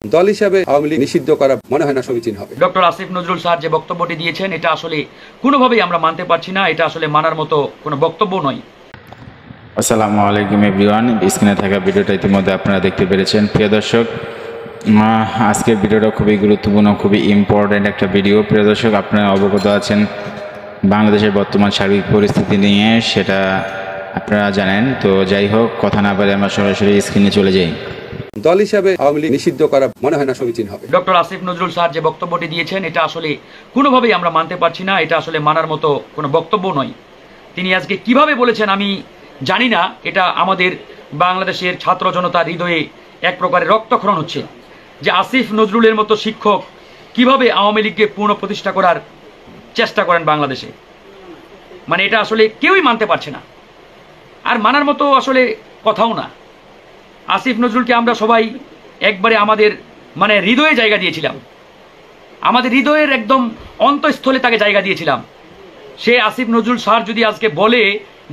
দল হিসাবে আওয়ামী লীগ নিষিদ্ধ করা মনে হয় না সমীচীন হবে। ডক্টর আসিফ নজরুল স্যার যে বক্তব্যটি দিয়েছেন এটা আসলে কোনোভাবেই আমরা মানতে পারছি না, এটা আসলে মানার মতো কোনো বক্তব্য নয়। আসসালামু আলাইকুম এভরিওয়ান, স্ক্রিনে থাকা ভিডিওটা ইতিমধ্যে আপনারা দেখতে পেরেছেন। প্রিয় দর্শক, আজকের ভিডিওটা খুবই গুরুত্বপূর্ণ, খুবই ইম্পর্ট্যান্ট একটা ভিডিও। প্রিয় দর্শক, আপনারা অবগত আছেন বাংলাদেশের বর্তমান সার্বিক পরিস্থিতি নিয়ে, সেটা আপনারা জানেন। তো যাই হোক, কথা না বলে আমরা সরাসরি স্ক্রিনে চলে যাই। দল হিসাবে আওয়ামী লীগ নিষিদ্ধ করা মনে হয় না সমীচীন হবে। ডক্টর আসিফ নজরুল স্যার যে বক্তব্যটি দিয়েছেন এটা আসলে কোনোভাবেই আমরা মানতে পারছি না, এটা আসলে মানার মতো কোনো বক্তব্য নয়। তিনি আজকে কিভাবে বলেছেন আমি জানি না। এটা আমাদের বাংলাদেশের ছাত্র জনতার হৃদয়ে এক প্রকারের রক্তক্ষরণ হচ্ছে যে আসিফ নজরুলের মতো শিক্ষক কিভাবে আওয়ামী লীগকে পুনঃ প্রতিষ্ঠা করার চেষ্টা করেন বাংলাদেশে। মানে এটা আসলে কেউই মানতে পারছে না, আর মানার মতো আসলে কথাও না। আসিফ নজরুলকে আমরা সবাই একবারে আমাদের হৃদয়ে জায়গা দিয়েছিলাম, আমাদের হৃদয়ের একদম অন্তঃস্থলে তাকে জায়গা দিয়েছিলাম। সে আসিফ নজরুল স্যার যদি আজকে বলে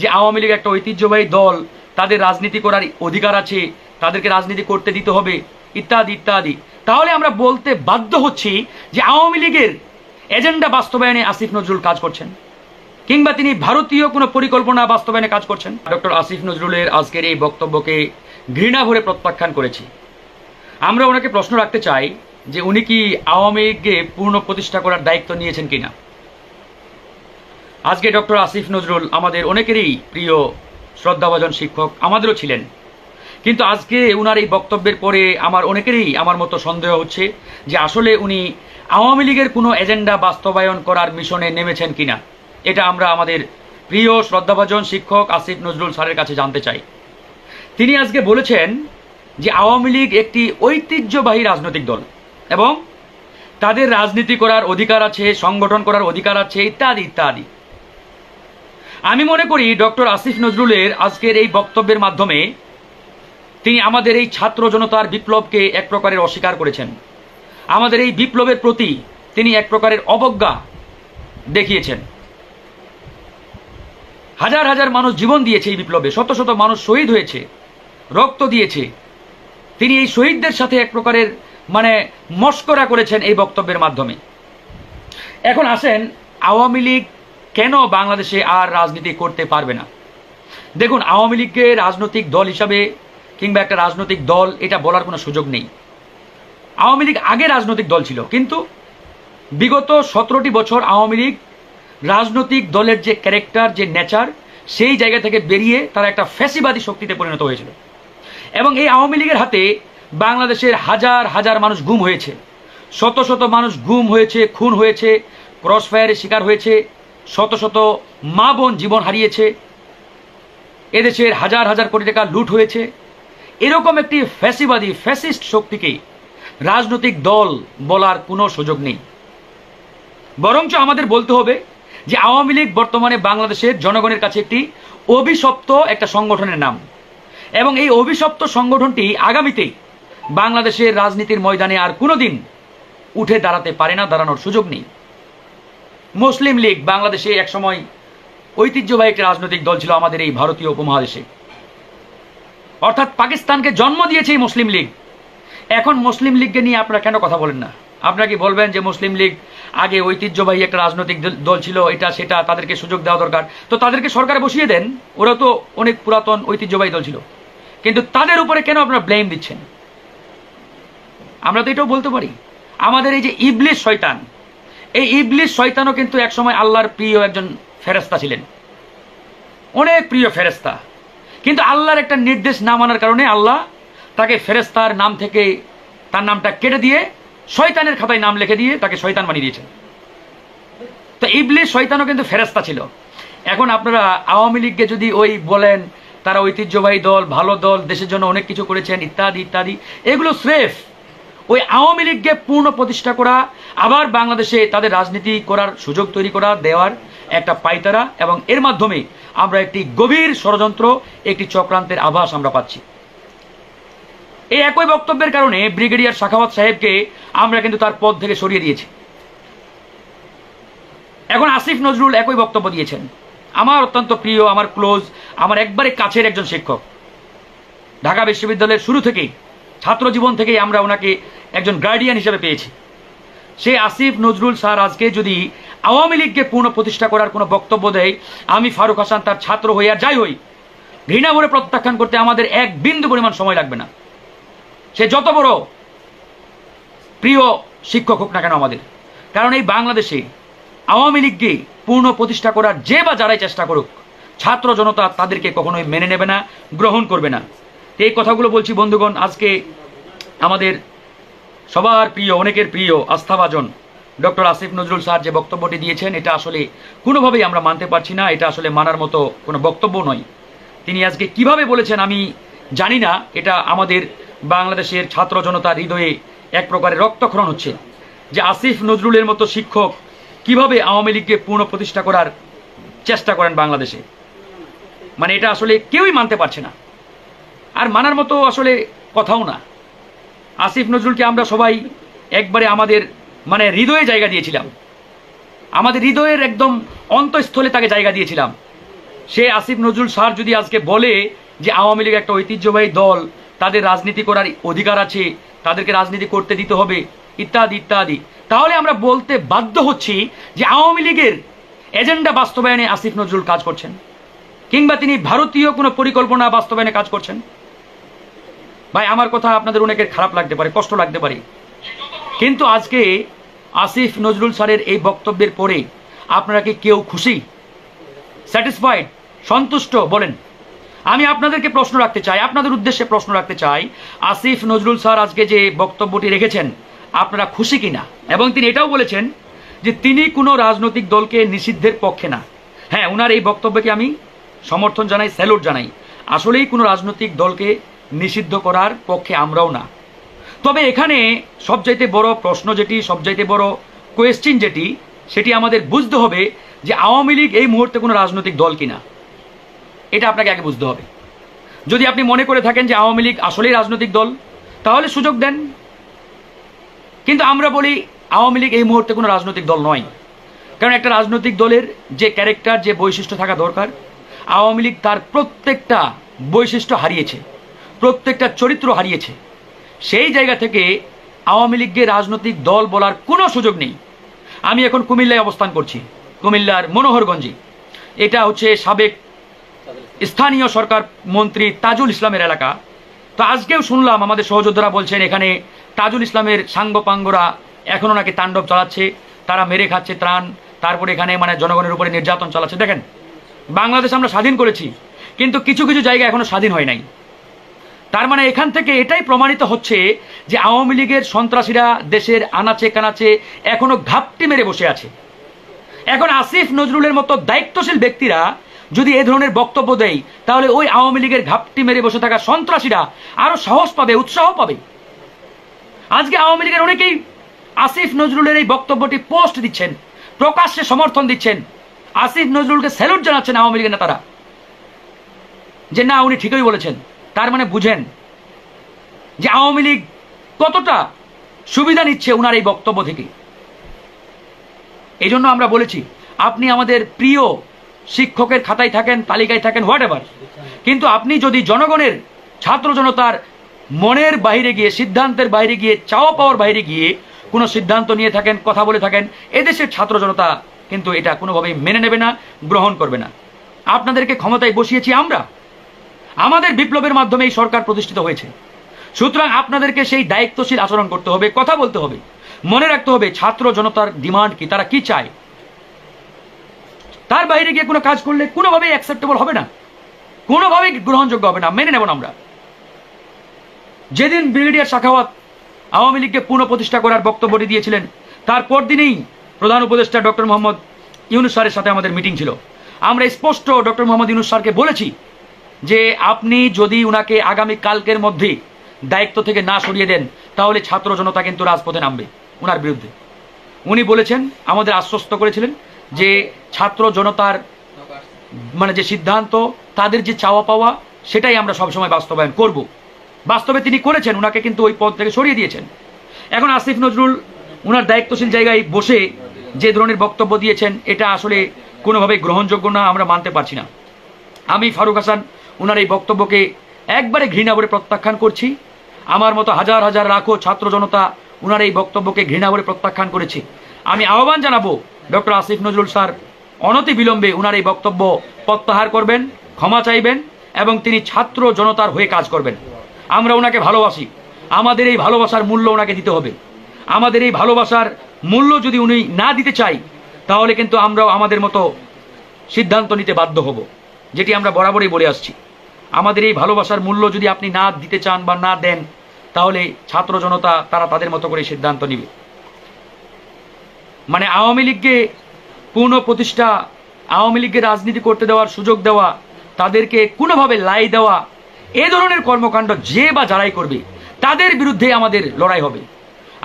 যে আওয়ামী লীগ একটা ঐতিহ্যবাহী দল, তাদের রাজনীতি করার অধিকার আছে, তাদেরকে রাজনীতি করতে দিতে হবে ইত্যাদি ইত্যাদি, তাহলে আমরা বলতে বাধ্য হচ্ছি যে আওয়ামী লীগের এজেন্ডা বাস্তবায়নে আসিফ নজরুল কাজ করছেন, কিংবা তিনি ভারতীয় কোনো পরিকল্পনা বাস্তবায়নে কাজ করছেন। ডক্টর আসিফ নজরুলের আজকের এই বক্তব্যকে ঘৃণা ভরে প্রত্যাখ্যান করেছি। আমরা ওনাকে প্রশ্ন রাখতে চাই যে উনি কি আওয়ামী লীগকে পূর্ণ প্রতিষ্ঠা করার দায়িত্ব নিয়েছেন কিনা। আজকে ডক্টর আসিফ নজরুল আমাদের অনেকেরই প্রিয় শ্রদ্ধাভাজন শিক্ষক, আমাদেরও ছিলেন, কিন্তু আজকে উনার এই বক্তব্যের পরে আমার অনেকেরই আমার মতো সন্দেহ হচ্ছে যে আসলে উনি আওয়ামী লীগের কোনো এজেন্ডা বাস্তবায়ন করার মিশনে নেমেছেন কিনা। এটা আমরা আমাদের প্রিয় শ্রদ্ধাভাজন শিক্ষক আসিফ নজরুল স্যারের কাছে জানতে চাই। তিনি আজকে বলেছেন যে আওয়ামী লীগ একটি ঐতিহ্যবাহী রাজনৈতিক দল এবং তাদের রাজনীতি করার অধিকার আছে, সংগঠন করার অধিকার আছে ইত্যাদি ইত্যাদি। আমি মনে করি ডক্টর আসিফ নজরুলের আজকের এই বক্তব্যের মাধ্যমে তিনি আমাদের এই ছাত্র জনতার বিপ্লবকে এক প্রকারের অস্বীকার করেছেন। আমাদের এই বিপ্লবের প্রতি তিনি এক প্রকারের অবজ্ঞা দেখিয়েছেন। হাজার হাজার মানুষ জীবন দিয়েছে এই বিপ্লবে, শত শত মানুষ শহীদ হয়েছে, রক্ত দিয়েছে। তিনি এই শহীদদের সাথে এক প্রকারের মস্করা করেছেন এই বক্তব্যের মাধ্যমে। এখন আসেন, আওয়ামী লীগ কেন বাংলাদেশে আর রাজনীতি করতে পারবে না। দেখুন, আওয়ামী লীগকে রাজনৈতিক দল হিসাবে কিংবা একটা রাজনৈতিক দল এটা বলার কোনো সুযোগ নেই। আওয়ামী লীগ আগে রাজনৈতিক দল ছিল, কিন্তু বিগত 17টি বছর আওয়ামী লীগ রাজনৈতিক দলের যে ক্যারেক্টার, যে নেচার, সেই জায়গা থেকে বেরিয়ে তারা একটা ফ্যাসিবাদী শক্তিতে পরিণত হয়েছিল। এবং এই আওয়ামী লীগের হাতে বাংলাদেশের হাজার হাজার মানুষ গুম হয়েছে, শত শত মানুষ গুম হয়েছে, খুন হয়েছে, ক্রসফায়ারের শিকার হয়েছে, শত শত মা বোন জীবন হারিয়েছে, এদেশের হাজার হাজার কোটি টাকা লুট হয়েছে। এরকম একটি ফ্যাসিবাদী ফ্যাসিস্ট শক্তিকে রাজনৈতিক দল বলার কোনো সুযোগ নেই। বরঞ্চ আমাদের বলতে হবে যে আওয়ামী লীগ বর্তমানে বাংলাদেশের জনগণের কাছে একটি অভিশপ্ত একটা সংগঠনের নাম, এবং এই অভিশপ্ত সংগঠনটি আগামীতে বাংলাদেশের রাজনীতির ময়দানে আর কোনোদিন উঠে দাঁড়াতে পারে না, দাঁড়ানোর সুযোগ নেই। মুসলিম লীগ বাংলাদেশে একসময় ঐতিহ্যবাহী একটি রাজনৈতিক দল ছিল আমাদের এই ভারতীয় উপমহাদেশে, অর্থাৎ পাকিস্তানকে জন্ম দিয়েছে এই মুসলিম লীগ। এখন মুসলিম লীগকে নিয়ে আপনারা কেন কথা বলেন না? আপনারা কি বলবেন যে মুসলিম লীগ আগে ঐতিহ্যবাহী একটা রাজনৈতিক দল ছিল, এটা সেটা, তাদেরকে সুযোগ দেওয়া দরকার, তো তাদেরকে সরকারে বসিয়ে দেন, ওরা তো অনেক পুরাতন ঐতিহ্যবাহী দল ছিল। কিন্তু তাদের উপরে কেন আপনারা ব্লেম দিচ্ছেন? আমরা তো এটাও বলতে পারি, আমাদের এই যে ইবলিস শয়তান, এই ইবলিস শয়তানও কিন্তু একসময় আল্লাহর প্রিয় একজন ফেরেশতা ছিলেন, অনেক প্রিয় ফেরেশতা। কিন্তু আল্লাহর একটা নির্দেশ না মানার কারণে আল্লাহ তাকে ফেরেশতার নাম থেকে তার নামটা কেটে দিয়ে শয়তানের খাতায় নাম লিখে দিয়ে তাকে শয়তান বানিয়ে দিয়েছেন। তো ইবলিস শয়তানও কিন্তু ফেরেশতা ছিল। এখন আপনারা আওয়ামী লীগকে যদি ওই বলেন তারা ঐতিহ্যবাহী দল, ভালো দল, দেশের জন্য অনেক কিছু করেছেন ইত্যাদি ইত্যাদি, এগুলো স্রেফ ওই আওয়ামী লীগকে পূর্ণ প্রতিষ্ঠা করা, আবার বাংলাদেশে তাদের রাজনীতি করার সুযোগ তৈরি করা দেওয়ার একটা পায়তারা, এবং এর মাধ্যমে আমরা একটি গভীর ষড়যন্ত্র, একটি চক্রান্তের আভাস আমরা পাচ্ছি। এই একই বক্তব্যের কারণে ব্রিগেডিয়ার সাখাওয়াত সাহেবকে আমরা কিন্তু তার পদ থেকে সরিয়ে দিয়েছি। এখন আসিফ নজরুল একই বক্তব্য দিয়েছেন। আমার অত্যন্ত প্রিয়, আমার ক্লোজ, আমার একবারে কাছের একজন শিক্ষক, ঢাকা বিশ্ববিদ্যালয়ের শুরু থেকেই ছাত্র জীবন থেকেই আমরা ওনাকে একজন গার্ডিয়ান হিসেবে পেয়েছি। সেই আসিফ নজরুল স্যার আজকে যদি আওয়ামী লীগকে পুনঃ প্রতিষ্ঠা করার কোনো বক্তব্য দেয়, আমি ফারুক হাসান তার ছাত্র হই আর যাই হই, ঘৃণা ভরে প্রত্যাখ্যান করতে আমাদের এক বিন্দু পরিমাণ সময় লাগবে না। সে যত বড় প্রিয় শিক্ষক হোক না কেন আমাদের, কারণ এই বাংলাদেশে আওয়ামী লীগকে পূর্ণ প্রতিষ্ঠা করার যে বা যারাই চেষ্টা করুক, ছাত্র জনতা তাদেরকে কখনোই মেনে নেবে না, গ্রহণ করবে না। এই কথাগুলো বলছি বন্ধুগণ, আজকে আমাদের সবার প্রিয়, অনেকের প্রিয় আস্থাভাজন ডক্টর আসিফ নজরুল স্যার যে বক্তব্যটি দিয়েছেন, এটা আসলে কোনোভাবেই আমরা মানতে পারছি না। এটা আসলে মানার মতো কোনো বক্তব্য নয়। তিনি আজকে কিভাবে বলেছেন আমি জানি না। এটা আমাদের বাংলাদেশের ছাত্র জনতার হৃদয়ে এক প্রকারের রক্তক্ষরণ হচ্ছে যে আসিফ নজরুলের মতো শিক্ষক কিভাবে আওয়ামী লীগকে পূর্ণ প্রতিষ্ঠা করার চেষ্টা করেন বাংলাদেশে। মানে এটা আসলে কেউই মানতে পারছে না, আর মানার মতো আসলে কথাও না। আসিফ নজরুলকে আমরা সবাই একবারে আমাদের মানে হৃদয়ে জায়গা দিয়েছিলাম, আমাদের হৃদয়ের একদম অন্তঃস্থলে তাকে জায়গা দিয়েছিলাম। সে আসিফ নজরুল স্যার যদি আজকে বলে যে আওয়ামী লীগ একটা ঐতিহ্যবাহী দল, তাদের রাজনীতি করার অধিকার আছে, তাদেরকে রাজনীতি করতে দিতে হবে, ইত্যাদি ইত্যাদি, তাহলে আমরা বলতে বাধ্য হচ্ছি যে আওয়ামী লীগের এজেন্ডা বাস্তবায়নে আসিফ নজরুল কাজ করছেন, কিংবা তিনি ভারতীয় কোনো পরিকল্পনা বাস্তবায়নে কাজ করছেন। ভাই, আমার কথা আপনাদের অনেকের খারাপ লাগতে পারে, কষ্ট লাগতে পারে, কিন্তু আজকে আসিফ নজরুল স্যারের এই বক্তব্যের পরে আপনারা কি কেউ খুশি, স্যাটিসফাইড, সন্তুষ্ট? বলেন। আমি আপনাদেরকে প্রশ্ন রাখতে চাই, আপনাদের উদ্দেশ্যে প্রশ্ন রাখতে চাই, আসিফ নজরুল স্যার আজকে যে বক্তব্যটি রেখেছেন আপনারা খুশি কিনা? এবং তিনি এটাও বলেছেন যে তিনি কোনো রাজনৈতিক দলকে নিষিদ্ধের পক্ষে না। হ্যাঁ, ওনার এই বক্তব্যকে আমি সমর্থন জানাই, স্যালুট জানাই। আসলেই কোনো রাজনৈতিক দলকে নিষিদ্ধ করার পক্ষে আমরাও না। তবে এখানে সবচাইতে বড় প্রশ্ন যেটি, সবচাইতে বড় কোয়েশ্চেন যেটি, সেটি আমাদের বুঝতে হবে যে আওয়ামী লীগ এই মুহূর্তে কোনো রাজনৈতিক দল কিনা, এটা আপনাকে আগে বুঝতে হবে। যদি আপনি মনে করে থাকেন যে আওয়ামী লীগ আসলেই রাজনৈতিক দল, তাহলে সুযোগ দেন। কিন্তু আমরা বলি আওয়ামী লীগ এই মুহূর্তে কোনো রাজনৈতিক দল নয়, কারণ একটা রাজনৈতিক দলের যে ক্যারেক্টার, যে বৈশিষ্ট্য থাকা দরকার, আওয়ামী লীগ তার প্রত্যেকটা বৈশিষ্ট্য হারিয়েছে, প্রত্যেকটা চরিত্র হারিয়েছে। সেই জায়গা থেকে আওয়ামী লীগকে রাজনৈতিক দল বলার কোনো সুযোগ নেই। আমি এখন কুমিল্লায় অবস্থান করছি, কুমিল্লার মনোহরগঞ্জে। এটা হচ্ছে সাবেক স্থানীয় সরকার মন্ত্রী তাজুল ইসলামের এলাকা। তো আজকেও শুনলাম আমাদের সহযোদ্ধারা বলছেন এখানে তাজুল ইসলামের সাঙ্গপাঙ্গরা এখনও নাকি তাণ্ডব চালাচ্ছে, তারা মেরে খাচ্ছে ত্রাণ, তারপরে এখানে মানে জনগণের উপরে নির্যাতন চালাচ্ছে। দেখেন, বাংলাদেশ আমরা স্বাধীন করেছি, কিন্তু কিছু কিছু জায়গা এখনো স্বাধীন হয় নাই। তার মানে এখান থেকে এটাই প্রমাণিত হচ্ছে যে আওয়ামী লীগের সন্ত্রাসীরা দেশের আনাচে কানাচে এখনো ঘাপটি মেরে বসে আছে। এখন আসিফ নজরুলের মতো দায়িত্বশীল ব্যক্তিরা যদি এই ধরনের বক্তব্য দেয়, তাহলে ওই আওয়ামী লীগের ঘাপটি মেরে বসে থাকা সন্ত্রাসীরা আরো সাহস পাবে, উৎসাহ পাবে। আজকে আওয়ামী লীগের অনেকেই আসিফ নজরুলের এই বক্তব্যটি পোস্ট দিচ্ছেন, প্রকাশ্যে সমর্থন দিচ্ছেন, আসিফ নজরুলকে স্যালুট জানাচ্ছেন আওয়ামী লীগের নেতারা, যে না উনি ঠিকই বলেছেন। তার মানে বুঝেন যে আওয়ামী লীগ কতটা সুবিধা নিচ্ছে উনার এই বক্তব্য থেকে। এই জন্য আমরা বলেছি, আপনি আমাদের প্রিয় শিক্ষকের খাতায় থাকেন, তালিকায় থাকেন, হোয়াট এভার, কিন্তু আপনি যদি জনগণের, ছাত্র জনতার মনের বাইরে গিয়ে, সিদ্ধান্তের বাইরে গিয়ে, চাওয়া পাওয়ার বাইরে গিয়ে কোনো সিদ্ধান্ত নিয়ে থাকেন, কথা বলে থাকেন, এদেশের ছাত্র জনতা কিন্তু এটা কোনোভাবেই মেনে নেবে না, গ্রহণ করবে না। আপনাদেরকে ক্ষমতায় বসিয়েছি আমরা, আমাদের বিপ্লবের মাধ্যমে এই সরকার প্রতিষ্ঠিত হয়েছে। সুতরাং আপনাদেরকে সেই দায়িত্বশীল আচরণ করতে হবে, কথা বলতে হবে, মনে রাখতে হবে ছাত্র জনতার ডিমান্ড কি, তারা কি চায়। তার বাইরে গিয়ে কোনো কাজ করলে কোনোভাবেই অ্যাকসেপ্টেবল হবে না, কোনোভাবেই গ্রহণযোগ্য হবে না, মেনে নেব না আমরা। যেদিন ব্রিগেডিয়ার সাখাওয়াত আওয়ামী লীগকে পুনঃপ্রতিষ্ঠা করার বক্তব্যটি দিয়েছিলেন, তারপর দিনেই প্রধান উপদেষ্টা ডক্টর মোহাম্মদ ইউনূস স্যারের সাথে আমাদের মিটিং ছিল। আমরা স্পষ্ট ডক্টর মোহাম্মদ ইউনূস স্যারকে বলেছি যে আপনি যদি উনাকে আগামী কালকের মধ্যে দায়িত্ব থেকে না সরিয়ে দেন, তাহলে ছাত্র জনতা কিন্তু রাজপথে নামবে উনার বিরুদ্ধে। উনি বলেছেন, আমাদের আশ্বস্ত করেছিলেন যে ছাত্র জনতার মানে যে সিদ্ধান্ত, তাদের যে চাওয়া পাওয়া, সেটাই আমরা সবসময় বাস্তবায়ন করব। বাস্তবে তিনি করেছেন, উনাকে কিন্তু ওই পদ থেকে সরিয়ে দিয়েছেন। এখন আসিফ নজরুল উনার দায়িত্বশীল জায়গায় বসে যে ধরনের বক্তব্য দিয়েছেন, এটা আসলে কোনোভাবেই গ্রহণযোগ্য না, আমরা মানতে পারছি না। আমি ফারুক হাসান উনার এই বক্তব্যকে একবারে ঘৃণা করে প্রত্যাখ্যান করছি। আমার মতো হাজার হাজার লাখো ছাত্র জনতা ওনার এই বক্তব্যকে ঘৃণা করে প্রত্যাখ্যান করেছে। আমি আহ্বান জানাবো ডক্টর আসিফ নজরুল স্যার অনতি বিলম্বে ওনার এই বক্তব্য প্রত্যাহার করবেন, ক্ষমা চাইবেন এবং তিনি ছাত্র জনতার হয়ে কাজ করবেন। আমরা ওনাকে ভালোবাসি, আমাদের এই ভালোবাসার মূল্য ওনাকে দিতে হবে। আমাদের এই ভালোবাসার মূল্য যদি উনি না দিতে চাই তাহলে কিন্তু আমরাও আমাদের মতো সিদ্ধান্ত নিতে বাধ্য হব, যেটি আমরা বরাবরই বলে আসছি। আমাদের এই ভালোবাসার মূল্য যদি আপনি না দিতে চান বা না দেন তাহলে ছাত্র জনতা তারা তাদের মতো করে সিদ্ধান্ত নিবে। মানে আওয়ামী লীগকে পূর্ণ প্রতিষ্ঠা, আওয়ামী লীগকে রাজনীতি করতে দেওয়ার সুযোগ দেওয়া, তাদেরকে কোনোভাবে লাই দেওয়া, এ ধরনের কর্মকাণ্ড যে বা যারাই করবে তাদের বিরুদ্ধে আমাদের লড়াই হবে।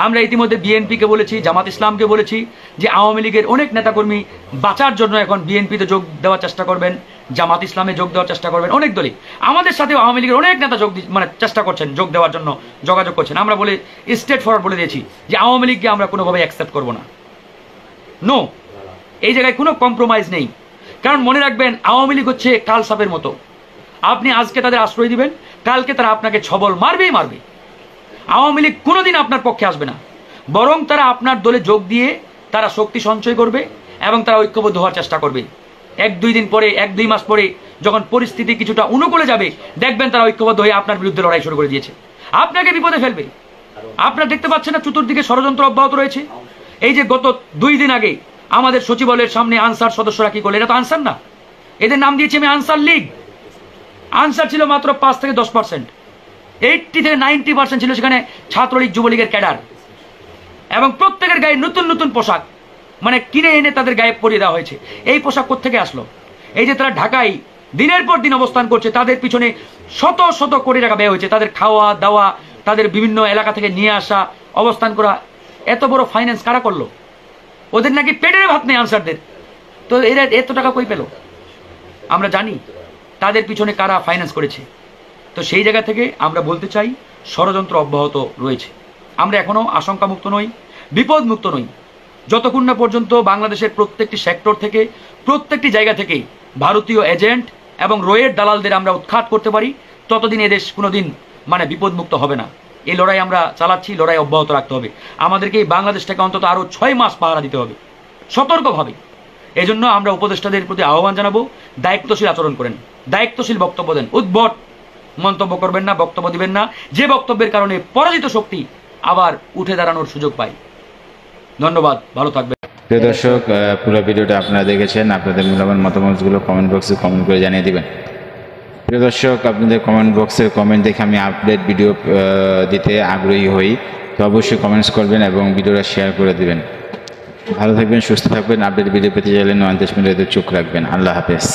আমরা ইতিমধ্যে বিএনপিকে বলেছি, জামাত ইসলামকে বলেছি যে আওয়ামী লীগের অনেক নেতাকর্মী বাঁচার জন্য এখন বিএনপিতে যোগ দেওয়ার চেষ্টা করবেন, জামাত ইসলামে যোগ দেওয়ার চেষ্টা করবেন, অনেক দলে। আমাদের সাথেও আওয়ামী লীগের অনেক নেতা চেষ্টা করছেন, যোগ দেওয়ার জন্য যোগাযোগ করছেন। আমরা বলে স্ট্রেট ফরওয়ার্ড বলে দিয়েছি যে আওয়ামী লীগকে আমরা কোনোভাবে অ্যাকসেপ্ট করবো না। নো, এই জায়গায় কোনো কম্প্রোমাইজ নেই। কারণ মনে রাখবেন আওয়ামী লীগ হচ্ছে কাল সাপের মতো। আপনি আজকে তাদের আশ্রয় দিবেন, কালকে তারা আপনাকে ছবল মারবেই মারবে। আওয়ামী লীগ কোনোদিন আপনার পক্ষে আসবে না, বরং তারা আপনার দলে যোগ দিয়ে তারা শক্তি সঞ্চয় করবে এবং তারা ঐক্যবদ্ধ হওয়ার চেষ্টা করবে। 1-2 দিন পরে, 1-2 মাস পরে যখন পরিস্থিতি কিছুটা অনুকূলে যাবে দেখবেন তারা ঐক্যবদ্ধ হয়ে আপনার বিরুদ্ধে লড়াই শুরু করে দিয়েছে, আপনাকে বিপদে ফেলবে। আপনারা দেখতে পাচ্ছেন না চতুর্দিকে ষড়যন্ত্র অব্যাহত রয়েছে। এই যে গত 2 দিন আগে আমাদের সচিবালয়ের সামনে আনসার সদস্যরা কি করলেন? এটা তো আনসার না, এদের নাম দিয়েছি আমি আনসার লীগ। আনসার ছিল মাত্র 5 থেকে 10%, 80 থেকে 90% ছিল সেখানে ছাত্রলীগ যুবলীগের ক্যাডার, এবং প্রত্যেকের গায়ে নতুন নতুন পোশাক মানে কিনে এনে তাদের গায়ে পরিয়ে দেওয়া হয়েছে। এই পোশাক কোত্থেকে আসলো? এই যে তারা ঢাকায় দিনের পর দিন অবস্থান করছে, তাদের পিছনে শত শত কোটি টাকা ব্যয় হয়েছে, তাদের খাওয়া দাওয়া, তাদের বিভিন্ন এলাকা থেকে নিয়ে আসা, অবস্থান করা। এত বড় ফাইন্যান্স কারা করলো? ওদের নাকি পেটের ভাত নেই আনসারদের, তো এরা এত টাকা কই পেল? আমরা জানি তাদের পিছনে কারা ফাইন্যান্স করেছে। তো সেই জায়গা থেকে আমরা বলতে চাই ষড়যন্ত্র অব্যাহত রয়েছে। আমরা এখনো আশঙ্কামুক্ত নই, বিপদমুক্ত নই, যতক্ষণ না পর্যন্ত বাংলাদেশের প্রত্যেকটি সেক্টর থেকে, প্রত্যেকটি জায়গা থেকে ভারতীয় এজেন্ট এবং রয়ের দালালদের আমরা উৎখাত করতে পারি, ততদিন এদেশ কোনোদিন মানে বিপদমুক্ত হবে না। এই লড়াই আমরা চালাচ্ছি, লড়াই অব্যাহত রাখতে হবে। আমাদেরকে এই বাংলাদেশটাকে অন্তত আরও 6 মাস পাহারা দিতে হবে সতর্কভাবে। এজন্য আমরা উপদেষ্টাদের প্রতি আহ্বান জানাবো, দায়িত্বশীল আচরণ করেন, দায়িত্বশীল বক্তব্য দেন, উদ্ভট মন্তব্য করবেন না, বক্তব্য দিবেন না যে বক্তব্যের কারণে পরাজিত শক্তি আবার উঠে দাঁড়ানোর সুযোগ পায়। ধন্যবাদ, ভালো থাকবেন। প্রিয় দর্শক, পুরো ভিডিওটা আপনারা দেখেছেন। আপনাদের মূল্যবান মতামতগুলো কমেন্ট বক্সে কমেন্ট করে জানিয়ে দিবেন। প্রিয় দর্শক, আপনাদের কমেন্ট বক্সের কমেন্ট দেখে আমি আপডেট ভিডিও দিতে আগ্রহী হই, তো অবশ্যই কমেন্টস করবেন এবং ভিডিওটা শেয়ার করে দিবেন। ভালো থাকবেন, সুস্থ থাকবেন। আপডেট ভিডিও পেতে চাইলে 90 মিনিটের চোখ রাখবেন। আল্লাহ হাফেজ।